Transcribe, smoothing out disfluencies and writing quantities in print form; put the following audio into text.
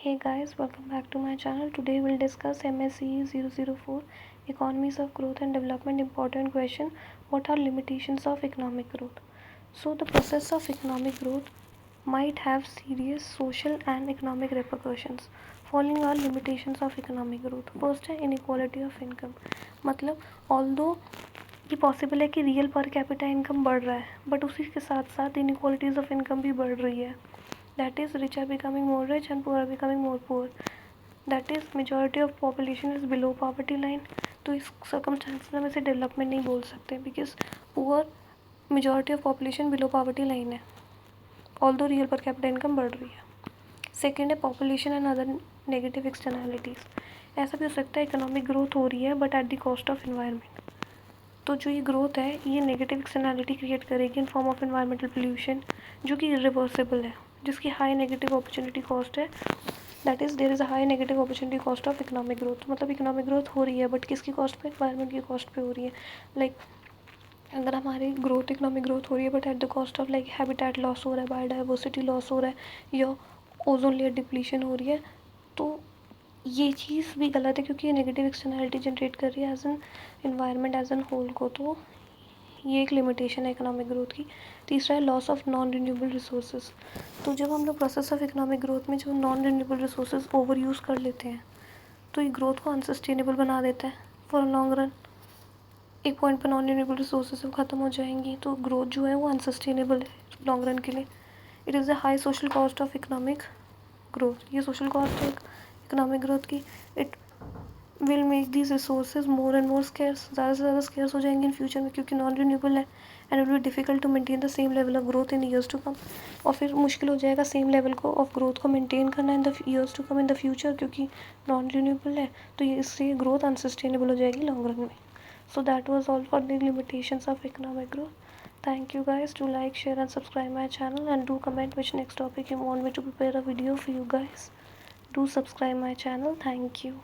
Hey guys, welcome back to my channel. Today we'll discuss MSCE 004 Economies of Growth and Development. Important question: what are limitations of economic growth? So the process of economic growth might have serious social and economic repercussions. Following are limitations of economic growth. First है inequality of income. मतलब although ये possible है कि real per capita income बढ़ रहा है but उसी के साथ साथ इनइक्वालिटीज़ ऑफ इनकम भी बढ़ रही है. That is, rich are becoming more rich and poor are becoming more poor. That is, majority of population is below poverty line. तो इस circumstances में इसे डेवलपमेंट नहीं बोल सकते because poor majority of population below poverty line है although real per capita income बढ़ रही है. सेकेंड है population and other negative externalities. ऐसा भी हो सकता है इकोनॉमिक ग्रोथ हो रही है but at the cost of environment. तो जो ये ग्रोथ है ये नेगेटिव एक्सटर्नैलिटी क्रिएट करेगी in form of environmental pollution जो कि इरिवर्सिबल है, जिसकी हाई नेगेटिव अपॉर्चुनिटी कॉस्ट है. That is there is a high negative opportunity cost of economic growth. मतलब इकोनॉमिक ग्रोथ हो रही है बट किसकी कॉस्ट पे? इन्वायरमेंट की कॉस्ट पे हो रही है. लाइक अगर हमारी ग्रोथ इकोनॉमिक ग्रोथ हो रही है but at the cost of like habitat loss हो रहा है, बायोडाइवर्सिटी लॉस हो रहा है या ओजोन लेयर डिप्लीशन हो रही है, तो ये चीज़ भी गलत है क्योंकि ये नेगेटिव एक्सटर्नैलिटी जनरेट कर रही है as an environment as an whole को. तो ये एक लिमिटेशन है इकोनॉमिक ग्रोथ की. तीसरा है loss of non renewable resources. तो जब हम लोग प्रोसेस ऑफ इकोनॉमिक ग्रोथ में जो non renewable resources over use कर लेते हैं तो ये ग्रोथ को अनसस्टेनेबल बना देता है फॉर लॉन्ग रन. एक पॉइंट पर नॉन रिन्यूएबल रिसोर्सेज ख़त्म हो जाएंगी तो ग्रोथ जो है वो अनसस्टेनेबल है लॉन्ग रन के लिए. It is the high social cost of economic growth. ये सोशल कॉस्ट है इकोनॉमिक ग्रोथ की. It will make these resources more and more scarce. ज़्यादा से ज़्यादा स्केर्स हो जाएंगे इन फ्यूचर में क्योंकि नॉन रिन्यूएबल है and it will be difficult to maintain the same level of growth in years to come. और फिर मुश्किल हो जाएगा सेम लेवल को ऑफ ग्रोथ को मेंटेन करना in the years to come in the future क्योंकि नॉन रिन्यूएबल है. तो ये इससे ग्रोथ अनसस्टेनेबल हो जाएगी लॉन्ग रन में. So that was all for the limitations of economic growth. Thank you guys. Do like, share and subscribe my channel and do comment which next topic you want me to prepare a video for you guys. Do subscribe my channel. Thank you.